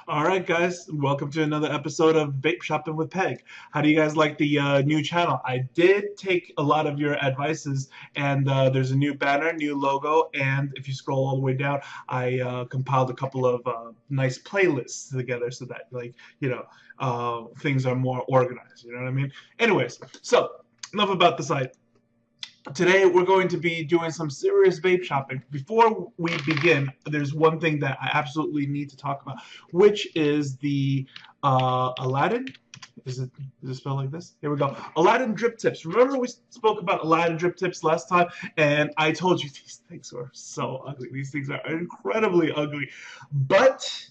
All right, guys, welcome to another episode of Vape Shopping with Peg. How do you guys like the new channel? I did take a lot of your advices, and there's a new banner, new logo, and if you scroll all the way down, I compiled a couple of nice playlists together so that, things are more organized. You know what I mean? Anyways, so enough about the site. Today we're going to be doing some serious vape shopping. Before we begin, there's one thing that I absolutely need to talk about, which is the Aladdin. Is it spelled like this? Here we go. Aladdin drip tips. Remember we spoke about Aladdin drip tips last time, and I told you these things are so ugly. These things are incredibly ugly, but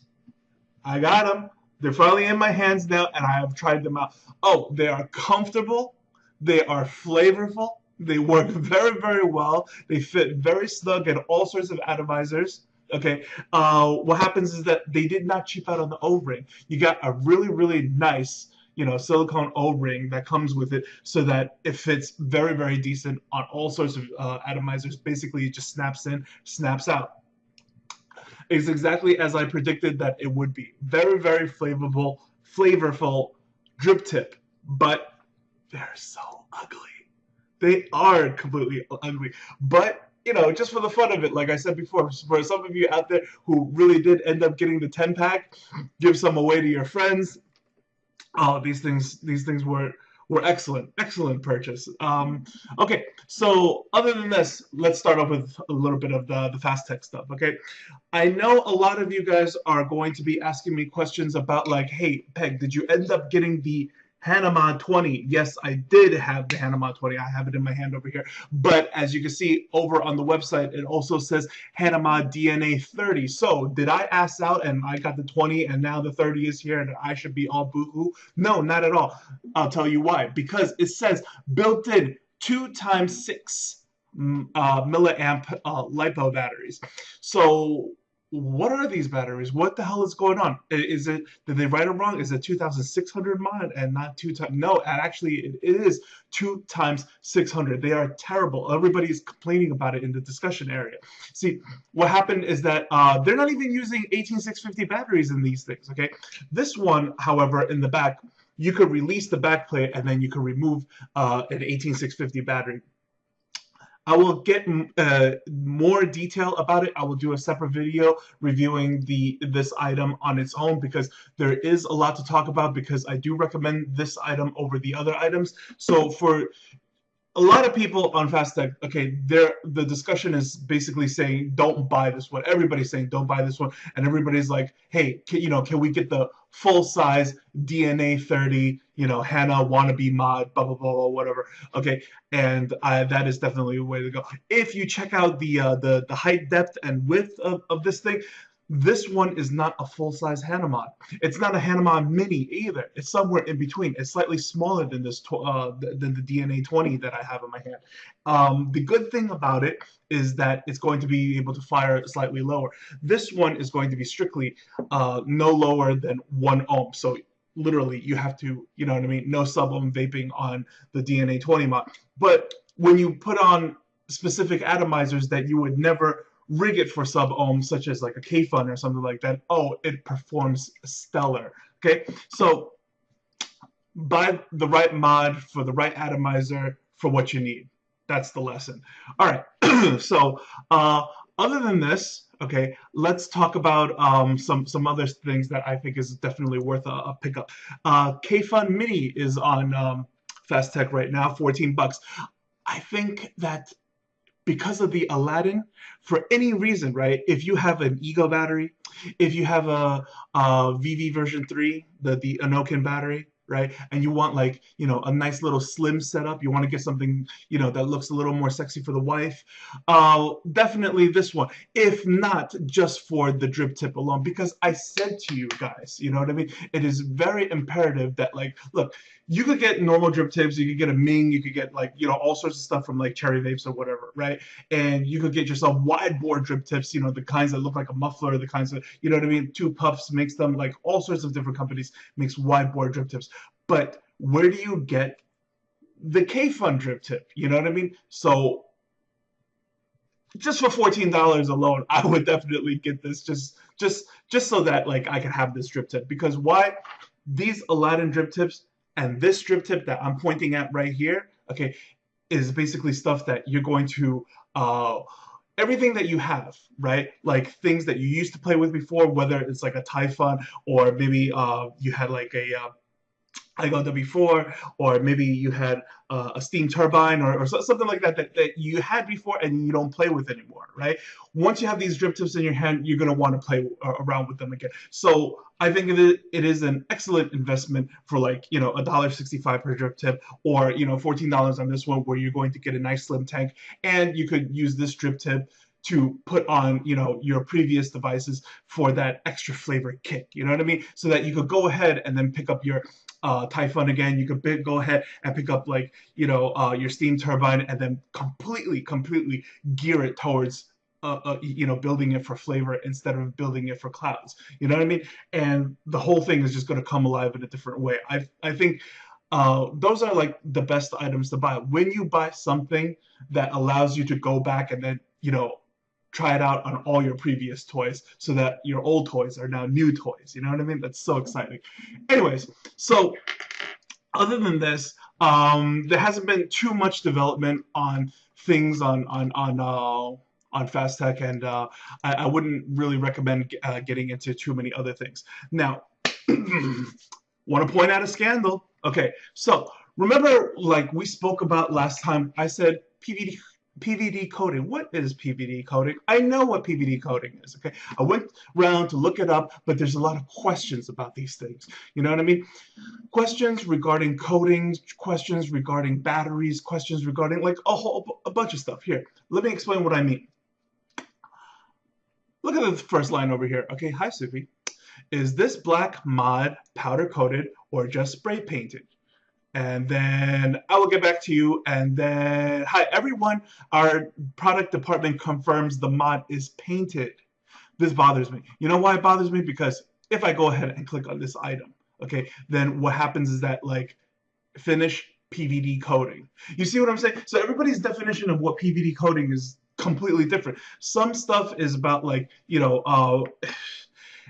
I got them. They're finally in my hands now, and I have tried them out. Oh, they are comfortable. They are flavorful. They work very, very well. They fit very snug in all sorts of atomizers. Okay. What happens is that they did not cheap out on the O-ring. You got a really, really nice, silicone O-ring that comes with it, so that it fits very, very decent on all sorts of atomizers. Basically, it just snaps in, snaps out. It's exactly as I predicted that it would be. Very, very flavorful drip tip, but they're so ugly. They are completely ugly. But, just for the fun of it, like I said before, for some of you out there who really did end up getting the 10-pack, give some away to your friends. Oh, these things were excellent purchase. Okay, so other than this, let's start off with a little bit of the fast tech stuff. Okay, I know a lot of you guys are going to be asking me questions about, like, hey, Peg, did you end up getting the Hanamon 20? Yes, I did have the Hanamon 20. I have it in my hand over here. But as you can see over on the website, it also says Hanamon DNA 30. So did I ass out and I got the 20 and now the 30 is here and I should be all boohoo? No, not at all. I'll tell you why. Because it says built in 2x6 milliamp LiPo batteries. So what are these batteries? What the hell is going on? Is it, did they write it wrong? Is it 2600 mod and not two times? No, and actually it is 2x600. They are terrible. Everybody's complaining about it in the discussion area. See, what happened is that they're not even using 18650 batteries in these things. Okay, this one, however, in the back, you could release the back plate and then you can remove an 18650 battery. I will get more detail about it. I will do a separate video reviewing this item on its own, because there is a lot to talk about, because I do recommend this item over the other items. So for a lot of people on Fast Tech, okay, the discussion is basically saying don't buy this one. Everybody's saying don't buy this one, and everybody's like, hey, can we get the full size DNA 30, Hannah wannabe mod, blah blah blah, blah whatever. Okay, and that is definitely a way to go. If you check out the height, depth, and width of this thing, this one is not a full-size Hanamon. It's not a Hanamon Mini either. It's somewhere in between. It's slightly smaller than than the DNA 20 that I have in my hand. The good thing about it is that it's going to be able to fire slightly lower. This one is going to be strictly no lower than 1 ohm. So literally, you have to, you know what I mean, no sub-ohm vaping on the DNA 20 mod. But when you put on specific atomizers that you would never rig it for sub-ohm, such as like a K-Fun or something like that, oh, it performs stellar. Okay, so buy the right mod for the right atomizer for what you need. That's the lesson. All right, so other than this, okay, let's talk about some other things that I think is definitely worth a pickup. K-Fun Mini is on Fast Tech right now, 14 bucks. I think that because of the Aladdin, for any reason, right? If you have an Ego battery, if you have a VV version 3, the Anokin battery, right? And you want, like, a nice little slim setup, you want to get something, that looks a little more sexy for the wife, definitely this one. If not, just for the drip tip alone, because I said to you guys, you know what I mean? It is very imperative that, like, look, you could get normal drip tips, you could get a Ming, you could get, like, all sorts of stuff from, like, Cherry Vapes or whatever, right? And you could get yourself wide bore drip tips, the kinds that look like a muffler, the kinds that, you know what I mean? Two Puffs makes them, like, all sorts of different companies makes wide bore drip tips. But where do you get the K-Fun drip tip? You know what I mean? So just for $14 alone, I would definitely get this just so that like I can have this drip tip. Because why? These Aladdin drip tips and this drip tip that I'm pointing at right here, okay, is basically stuff that you're going to everything that you have, right? Like things that you used to play with before, whether it's like a Typhon or maybe you had like a IGW4, or maybe you had a steam turbine or something like that, that you had before and you don't play with anymore, right? Once you have these drip tips in your hand, you're going to want to play around with them again. So I think it is an excellent investment for like, you know, $1.65 per drip tip, or, you know, $14 on this one, where you're going to get a nice slim tank, and you could use this drip tip to put on, you know, your previous devices for that extra flavor kick, you know what I mean? So that you could go ahead and then pick up your Typhon again. You could go ahead and pick up like, you know, your steam turbine, and then completely gear it towards you know, building it for flavor instead of building it for clouds. You know what I mean? And the whole thing is just going to come alive in a different way. I think those are like the best items to buy. When you buy something that allows you to go back and then, you know, try it out on all your previous toys, so that your old toys are now new toys. You know what I mean? That's so exciting. Anyways, so other than this, there hasn't been too much development on things on fast tech, and I wouldn't really recommend getting into too many other things. Now, want to point out a scandal. Okay, so remember, like we spoke about last time, I said PVD coating. What is PVD coating? I know what PVD coating is, okay? I went around to look it up, but there's a lot of questions about these things. You know what I mean? Questions regarding coatings, questions regarding batteries, questions regarding like a bunch of stuff. Here, let me explain what I mean. Look at the first line over here. Okay, hi Sufi. Is this black mod powder coated or just spray painted? And then I will get back to you. And then, hi everyone, our product department confirms the mod is painted. This bothers me. You know why it bothers me? Because if I go ahead and click on this item, okay, then what happens is that like finish PVD coating. You see what I'm saying? So everybody's definition of what PVD coating is completely different. Some stuff is about like, you know,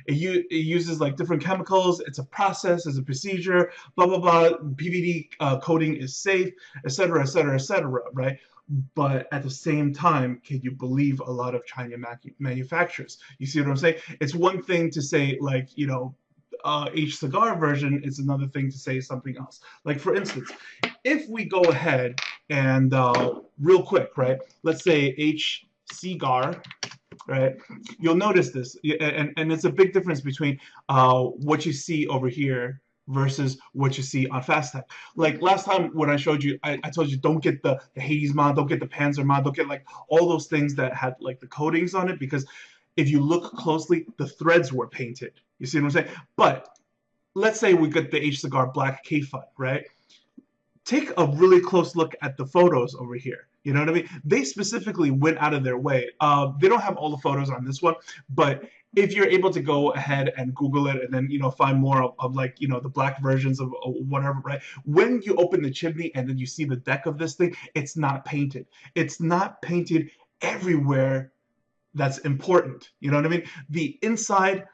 it uses like different chemicals. It's a process, it's a procedure, blah blah blah. PVD coating is safe, etc., etc., etc. Right? But at the same time, can you believe a lot of China manufacturers? You see what I'm saying? It's one thing to say like, you know, H cigar version. It's another thing to say something else. Like for instance, if we go ahead and real quick, right? Let's say H cigar, right? You'll notice this, and it's a big difference between what you see over here versus what you see on Fast Tech. Like last time when I showed you, I told you don't get the Hades mod, don't get the Panzer mod, don't get like all those things that had like the coatings on it, because if you look closely, the threads were painted. You see what I'm saying? But let's say we get the H Cigar Black K-Fun, right? Take a really close look at the photos over here. You know what I mean? They specifically went out of their way. They don't have all the photos on this one, but if you're able to go ahead and Google it and then, you know, find more of like, you know, the black versions of whatever, right? When you open the chimney and then you see the deck of this thing, it's not painted. It's not painted everywhere that's important. You know what I mean? The inside,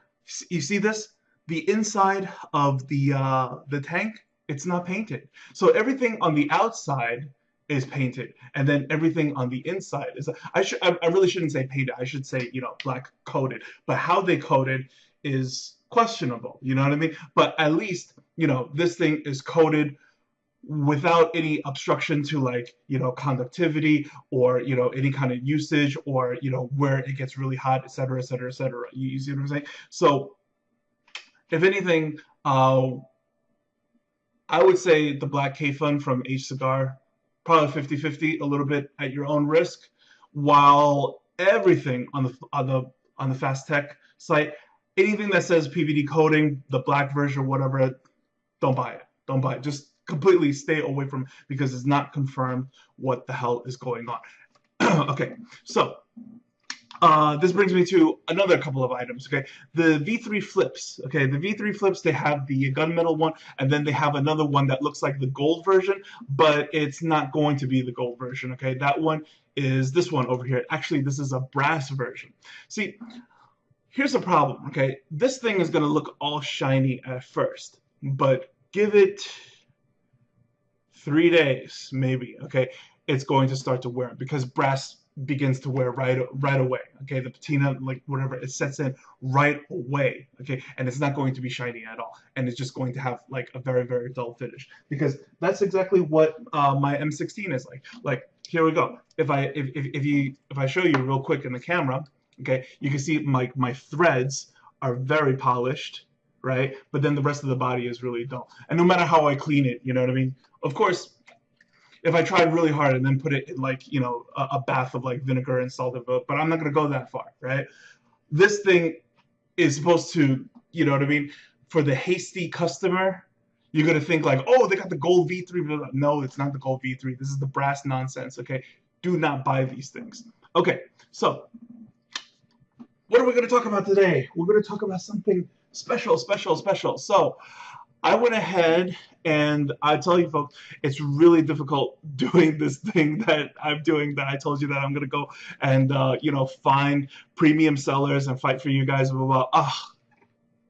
you see this? The inside of the tank, it's not painted. So everything on the outside is painted, and then everything on the inside is. I really shouldn't say painted. I should say, you know, black coated. But how they coated is questionable. You know what I mean? But at least, you know, this thing is coated without any obstruction to like, you know, conductivity or, you know, any kind of usage, or, you know, where it gets really hot, etc., etc., etc. You see what I'm saying? So if anything, I would say the Black K-Fun from H Cigar, probably 50-50, a little bit at your own risk, while everything on the Fast Tech site, anything that says PVD coating, the black version, whatever, don't buy it. Don't buy it. Just completely stay away from it, because it's not confirmed what the hell is going on. Okay, so this brings me to another couple of items, okay? The V3 Flips, okay? The V3 Flips, they have the gunmetal one, and then they have another one that looks like the gold version, but it's not going to be the gold version, okay? That one is this one over here. Actually, this is a brass version. See, here's the problem, okay? This thing is going to look all shiny at first, but give it 3 days, maybe, okay? It's going to start to wear because brass begins to wear right away, okay? The patina, like whatever, it sets in right away, okay? And it's not going to be shiny at all, and it's just going to have like a very, very dull finish because that's exactly what my M16 is like. Like, here we go. If I show you real quick in the camera, okay, you can see my threads are very polished, right? But then the rest of the body is really dull. And no matter how I clean it, you know what I mean? Of course, if I tried really hard and then put it in like, you know, a bath of like vinegar and salt, but I'm not gonna go that far, right? This thing is supposed to, you know what I mean? For the hasty customer, you're gonna think like, oh, they got the gold V3. No, it's not the gold V3. This is the brass nonsense, okay? Do not buy these things. Okay, so what are we gonna talk about today? We're gonna talk about something special. So I went ahead and I tell you folks, it's really difficult doing this thing that I'm doing that I told you that I'm going to go and, you know, find premium sellers and fight for you guys. Blah, blah, blah.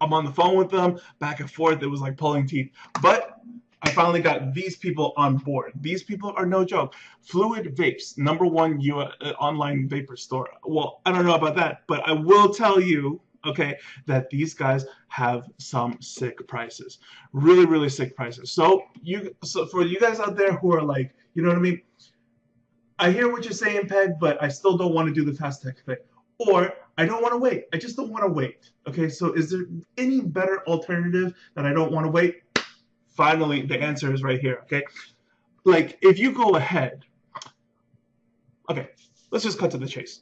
I'm on the phone with them, back and forth. It was like pulling teeth. But I finally got these people on board. These people are no joke. Fluid Vapes, #1 online vapor store. Well, I don't know about that, but I will tell you, okay, that these guys have some sick prices, really sick prices. So for you guys out there who are like, you know what I mean, I hear what you're saying, Peg, but I still don't want to do the fast tech thing, or I don't want to wait. I just don't want to wait. Okay, so is there any better alternative that I don't want to wait? Finally, the answer is right here. Okay, like if you go ahead, okay, let's just cut to the chase.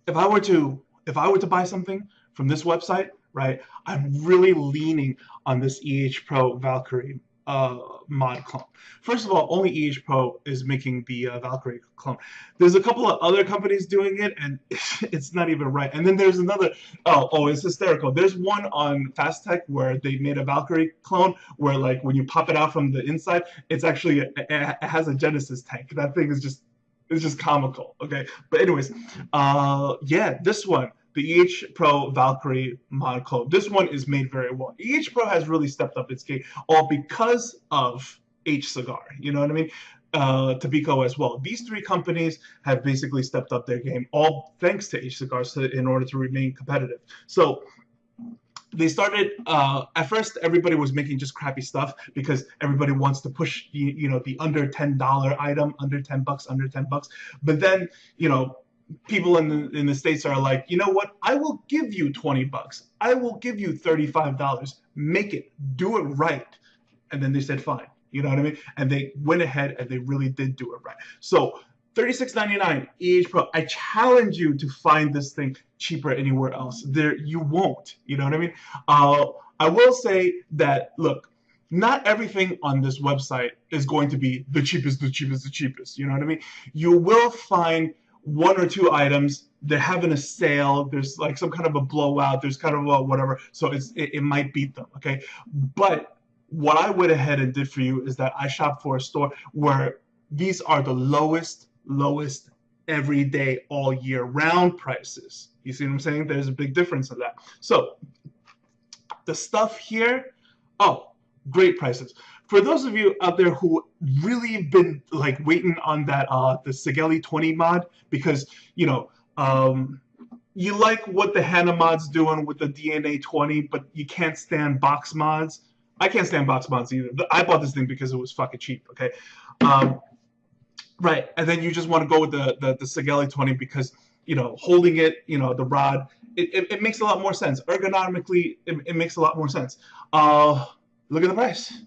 If I were to buy something from this website, right, I'm really leaning on this Pro Valkyrie mod clone. First of all, only Pro is making the Valkyrie clone. There's a couple of other companies doing it, and it's not even right. And then there's another, oh, it's hysterical. There's one on Fast Tech where they made a Valkyrie clone where, like, when you pop it out from the inside, it's actually, it has a Genesis tank. That thing is just, it's just comical, okay? But anyways, yeah, this one, the Pro Valkyrie mod clone, this one is made very well. Pro has really stepped up its game, all because of Cigar, you know what I mean? Tobacco as well. These three companies have basically stepped up their game, all thanks to Cigars in order to remain competitive. So they started, at first everybody was making just crappy stuff because everybody wants to push, you know, the under $10 item, under 10 bucks, under 10 bucks. But then, you know, people in the States are like, you know what, I will give you 20 bucks. I will give you $35. Make it, do it right. And then they said, fine. You know what I mean? And they went ahead and they really did do it right. So $36.99 Pro. I challenge you to find this thing cheaper anywhere else. There, you won't. You know what I mean? I will say that, look, not everything on this website is going to be the cheapest. You know what I mean? You will find one or two items. They're having a sale. There's like some kind of a blowout. There's kind of a whatever. So it might beat them. Okay, but what I went ahead and did for you is that I shopped for a store where these are the lowest every day, all year round prices. You see what I'm saying? There's a big difference in that. So the stuff here, oh, great prices. For those of you out there who really have been like waiting on that the Sigeli 20 mod, because you know you like what the Hannah mod's doing with the DNA 20, but you can't stand box mods. I can't stand box mods either. I bought this thing because it was fucking cheap. Okay. Right, and then you just want to go with the Sigeli 20 because, you know, holding it, you know, the rod, it makes a lot more sense. Ergonomically, it makes a lot more sense. Look at the price.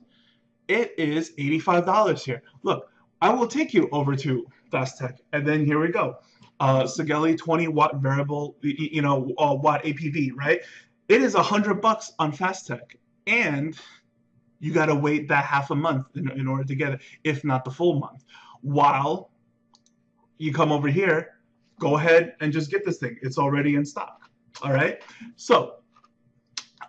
It is $85 here. Look, I will take you over to Fast Tech, and then here we go. Sigeli 20 watt variable, you know, watt APV, right? It is $100 on Fast Tech, and you got to wait that half a month in order to get it, if not the full month. While you come over here, go ahead and just get this thing. It's already in stock. All right. So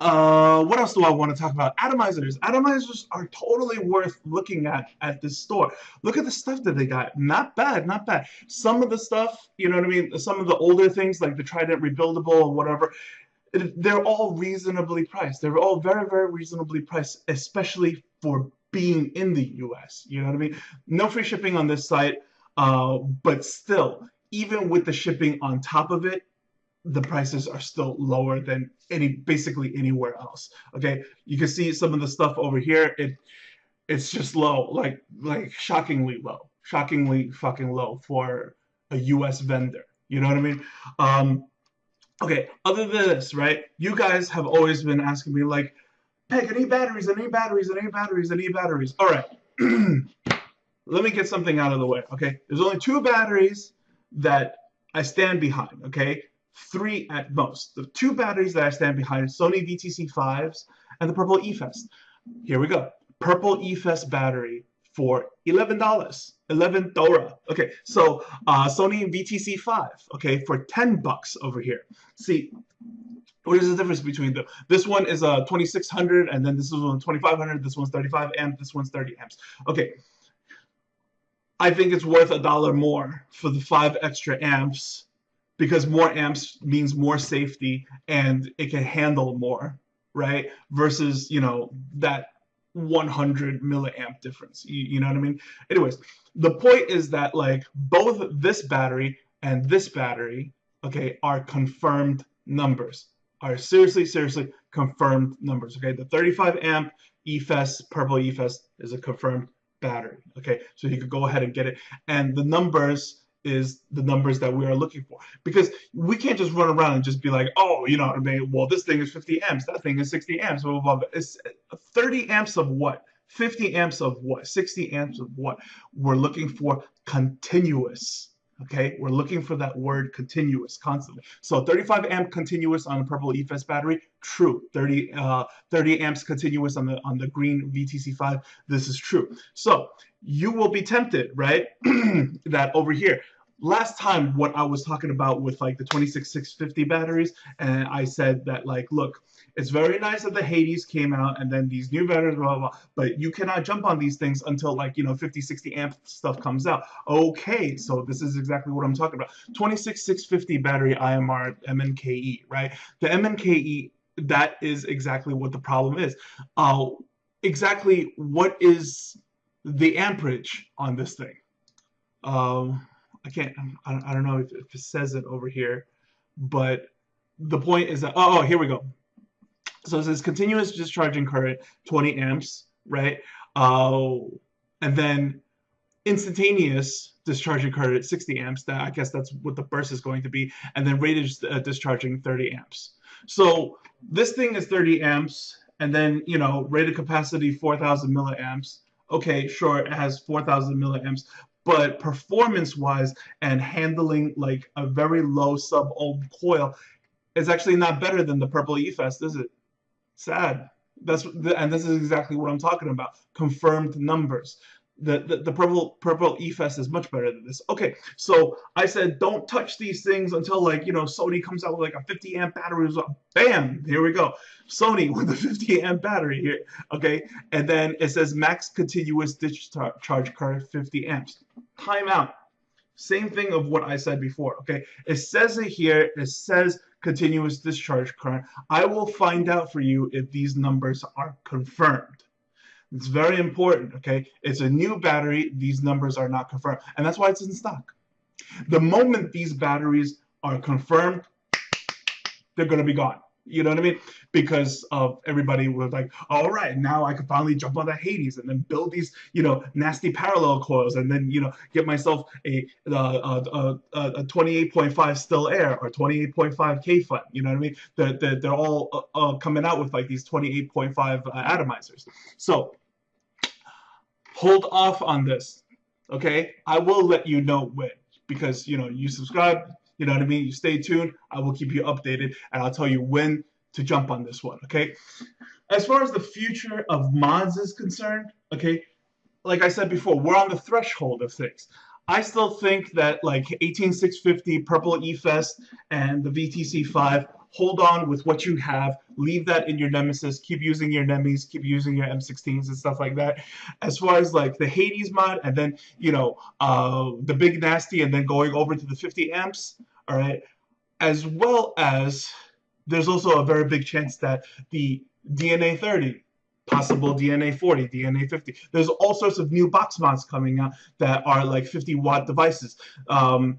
What else do I want to talk about? Atomizers. Atomizers are totally worth looking at this store. Look at the stuff that they got. Not bad, not bad. Some of the stuff, you know what I mean? Some of the older things like the Trident Rebuildable or whatever, they're all reasonably priced. They're all very, very reasonably priced, especially for being in the US. You know what I mean? No free shipping on this site, but still, even with the shipping on top of it, the prices are still lower than basically anywhere else. Okay, you can see some of the stuff over here. It's just low, like shockingly low, shockingly fucking low for a U.S. vendor. You know what I mean? Okay. Other than this, right? You guys have always been asking me like, Peg, I need batteries, I need batteries, I need batteries, I need batteries. All right. Let me get something out of the way. Okay, there's only two batteries that I stand behind. Okay, three at most. The two batteries that I stand behind: Sony VTC5s and the Purple eFest. Here we go. Purple eFest battery for $11. 11 Dora. Okay, so Sony VTC5. Okay, for $10 over here. See, what is the difference between them? This one is a 2600, and then this is one 2500. This one's 35 amps. This one's 30 amps. Okay. I think it's worth $1 more for the 5 extra amps because more amps means more safety and it can handle more, right? Versus, you know, that 100 milliamp difference. You know what I mean? Anyways, the point is that like both this battery and this battery, okay, are confirmed numbers. Are seriously confirmed numbers. Okay, the 35 amp eFest, Purple eFest is a confirmed battery. Okay, so you could go ahead and get it, and the numbers is the numbers that we are looking for, because we can't just run around and just be like, oh, you know what I mean, well, this thing is 50 amps, that thing is 60 amps, blah, blah, blah. It's 30 amps of what, 50 amps of what, 60 amps of what? We're looking for continuous. Okay, we're looking for that word continuous constantly. So 35 amp continuous on the Purple eFest battery, true. 30 amps continuous on the green VTC5, this is true. So you will be tempted, right? That over here. Last time, what I was talking about with like the 26650 batteries, and I said that like, look, it's very nice that the Hades came out and then these new batteries, blah, blah, blah, but you cannot jump on these things until like, you know, 50, 60 amp stuff comes out. Okay, so this is exactly what I'm talking about. 26650 battery IMR MNKE, right? The MNKE, that is exactly what the problem is. Exactly what is the amperage on this thing? I don't know if it says it over here, but the point is that, oh, here we go. So it says continuous discharging current, 20 amps, right? And then instantaneous discharging current at 60 amps. That I guess that's what the burst is going to be. And then rated discharging 30 amps. So this thing is 30 amps, and then, you know, rated capacity 4,000 milliamps. Okay, sure, it has 4,000 milliamps, but performance-wise and handling like a very low sub-ohm coil is actually not better than the Purple eFest, is it? Sad. And this is exactly what I'm talking about. Confirmed numbers. The purple eFest is much better than this. Okay, so I said don't touch these things until like, you know, Sony comes out with like a 50 amp battery. Bam, here we go. Sony with a 50 amp battery here. Okay, and then it says max continuous discharge current 50 amps. Timeout. Same thing of what I said before. Okay, it says it here. It says continuous discharge current. I will find out for you if these numbers are confirmed. It's very important, okay? It's a new battery. These numbers are not confirmed, and that's why it's in stock. The moment these batteries are confirmed, they're going to be gone. You know what I mean? Because of everybody was like, all right, now I can finally jump on that Hades and then build these, you know, nasty parallel coils, and then, you know, get myself a 28.5 still air or 28.5 K flat. You know what I mean? They're all coming out with like these 28.5 atomizers. So hold off on this, okay? I will let you know when, because, you know, you subscribe. You know what I mean? You stay tuned. I will keep you updated, and I'll tell you when to jump on this one, okay? As far as the future of mods is concerned, okay, like I said before, we're on the threshold of things. I still think that like 18650, Purple E-Fest, and the VTC5, hold on with what you have. Leave that in your Nemesis. Keep using your Nemis. Keep using your M16s and stuff like that. As far as like the Hades mod, and then the Big Nasty, and then going over to the 50 amps. All right, as well as there's also a very big chance that the DNA 30, possible DNA 40, DNA 50. There's all sorts of new box mods coming out that are like 50-watt devices. The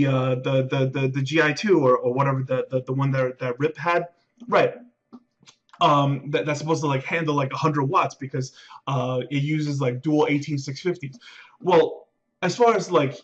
GI2 or whatever the one that Rip had, right? That's supposed to like handle like 100 watts because it uses like dual 18650s. Well, as far as like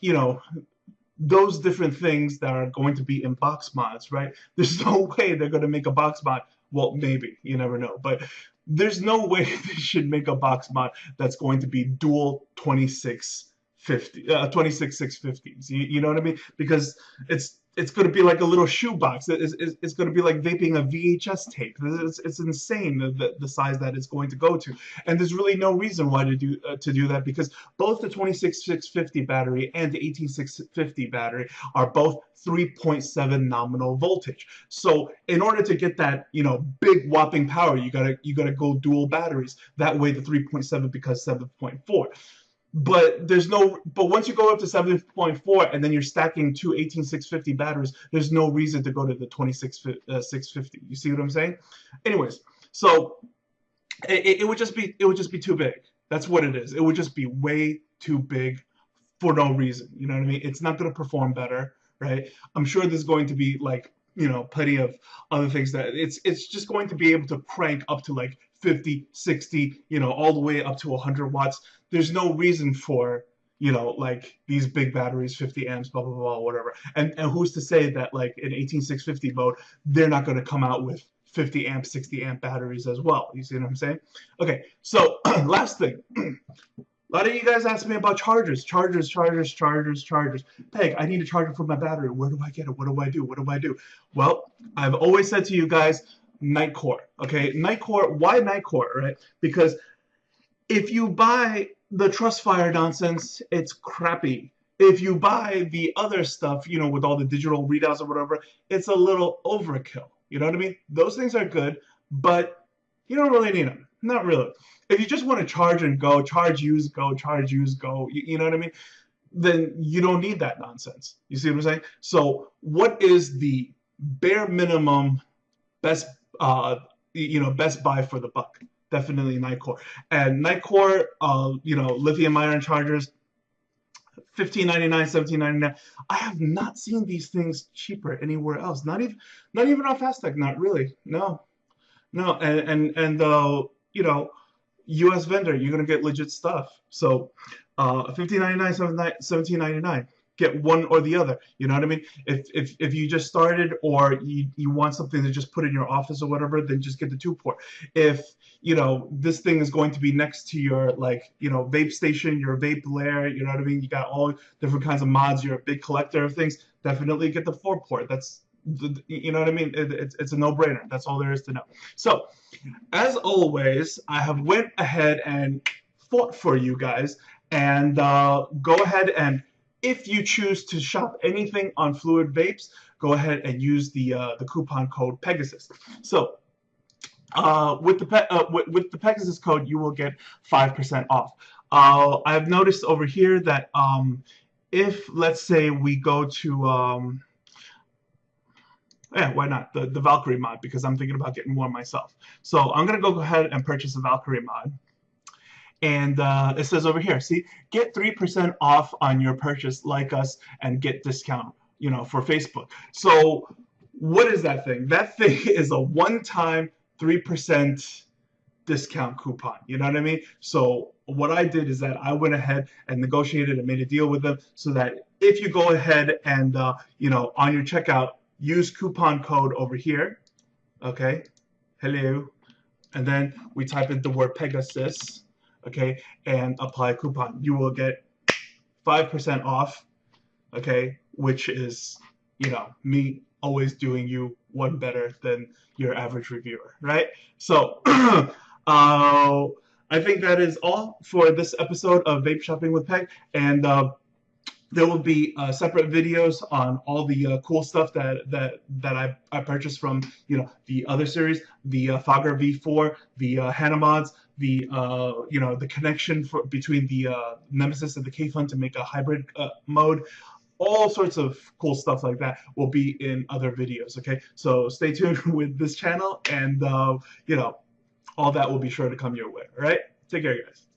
those different things that are going to be in box mods, right? There's no way they're going to make a box mod. Well, maybe, you never know, but there's no way they should make a box mod that's going to be dual 26650s. You know what I mean? Because it's going to be like a little shoebox. It's going to be like vaping a VHS tape. It's insane the size that it's going to go to, and there's really no reason why to do that, because both the 26650 battery and the 18650 battery are both 3.7 nominal voltage. So in order to get that big whopping power, you gotta go dual batteries. That way the 3.7 becomes 7.4. But once you go up to 7.4 and then you're stacking two 18650 batteries, there's no reason to go to the 26650. You see what I'm saying? Anyways, so it would just be too big. That's what it is. It would just be way too big for no reason. You know what I mean? It's not going to perform better, right? I'm sure there's going to be like plenty of other things that it's just going to be able to crank up to like 50, 60, all the way up to 100 watts. There's no reason for like these big batteries, 50 amps, blah blah blah, whatever. And who's to say that like in 18650 mode they're not going to come out with 50 amp, 60 amp batteries as well? You see what I'm saying? Okay, so last thing. A lot of you guys ask me about chargers. Peg, I need a charger for my battery. Where do I get it? What do I do? What do I do? Well, I've always said to you guys, Nightcore. Okay, Nightcore. Why Nightcore? Right? Because if you buy the Trustfire nonsense, it's crappy. If you buy the other stuff, with all the digital readouts or whatever, it's a little overkill. You know what I mean? Those things are good, but you don't really need them. Not really. If you just want to charge and go, charge, use, go, charge, use, go, you know what I mean? Then you don't need that nonsense. You see what I'm saying? So what is the bare minimum best best buy for the buck? Definitely Nightcore. And Nightcore, lithium ion chargers, $15.99, $17.99. I have not seen these things cheaper anywhere else. Not even on Fastech. Not really. No. And U.S. vendor, you're gonna get legit stuff. So, $15.99, $17.99. Get one or the other. You know what I mean? If you just started, or you want something to just put in your office or whatever, then just get the 2-port. If this thing is going to be next to your vape station, your vape lair, you know what I mean? You got all different kinds of mods. You're a big collector of things. Definitely get the 4-port. That's you know what I mean? It's a no-brainer. That's all there is to know. So, as always, I have went ahead and fought for you guys, and go ahead and, if you choose to shop anything on Fluid Vapes, go ahead and use the coupon code Pegasus. So, with the Pegasus code, you will get 5% off. I've noticed over here that if, let's say, we go to yeah, why not? The Valkyrie mod, because I'm thinking about getting one myself. So I'm going to go ahead and purchase a Valkyrie mod. And it says over here, see, get 3% off on your purchase, like us, and get discount, for Facebook. So what is that thing? That thing is a one-time 3% discount coupon. You know what I mean? So what I did is that I went ahead and negotiated and made a deal with them so that if you go ahead and, on your checkout, use coupon code over here, okay, hello, and then we type in the word Pegasus, okay, and apply coupon. You will get 5% off, okay, which is, me always doing you one better than your average reviewer, right? So, I think that is all for this episode of Vape Shopping with Peg, and there will be separate videos on all the cool stuff that I purchased from the other series, the Fogger V4, the Hannah mods, the the connection between the Nemesis and the K-Fun to make a hybrid mode. All sorts of cool stuff like that will be in other videos. Okay, so stay tuned with this channel, and all that will be sure to come your way. All right, take care, guys.